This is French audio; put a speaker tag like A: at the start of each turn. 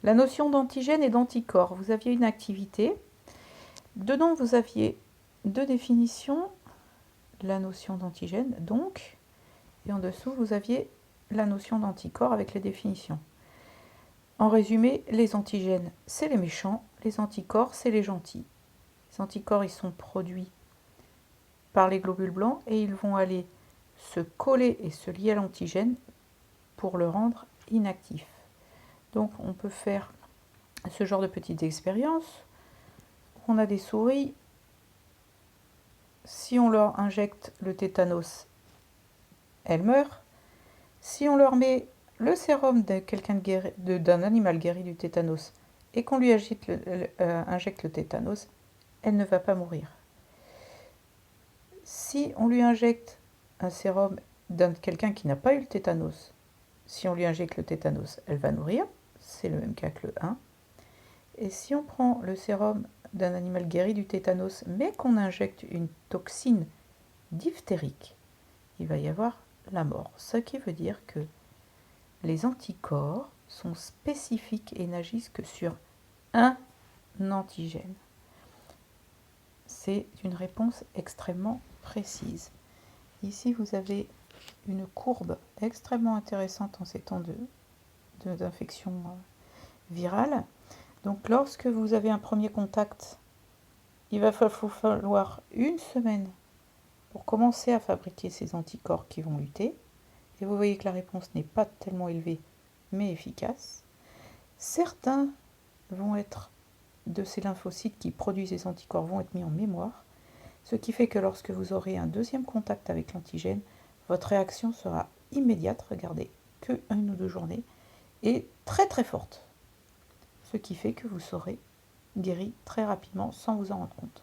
A: La notion d'antigène et d'anticorps. Vous aviez une activité. Dedans, vous aviez deux définitions. La notion d'antigène, donc, et en dessous, vous aviez la notion d'anticorps avec les définitions. En résumé, les antigènes, c'est les méchants, les anticorps, c'est les gentils. Les anticorps, ils sont produits par les globules blancs et ils vont aller se coller et se lier à l'antigène pour le rendre inactif. Donc, on peut faire ce genre de petites expériences. On a des souris. Si on leur injecte le tétanos, elles meurent. Si on leur met le sérum d'un animal guéri du tétanos et qu'on lui injecte le tétanos, elle ne va pas mourir. Si on lui injecte un sérum d'un quelqu'un qui n'a pas eu le tétanos, si on lui injecte le tétanos, elle va mourir. C'est le même cas que le 1. Et si on prend le sérum d'un animal guéri du tétanos, mais qu'on injecte une toxine diphtérique, il va y avoir la mort. Ce qui veut dire que les anticorps sont spécifiques et n'agissent que sur un antigène. C'est une réponse extrêmement précise. Ici, vous avez une courbe extrêmement intéressante en ces temps d'infection virale. Donc, lorsque vous avez un premier contact, il va falloir une semaine pour commencer à fabriquer ces anticorps qui vont lutter. Et vous voyez que la réponse n'est pas tellement élevée, mais efficace. Certains vont être de ces lymphocytes qui produisent ces anticorps vont être mis en mémoire, ce qui fait que lorsque vous aurez un deuxième contact avec l'antigène, votre réaction sera immédiate, regardez, que 1 ou 2 journées, et très très forte. Ce qui fait que vous serez guéri très rapidement sans vous en rendre compte.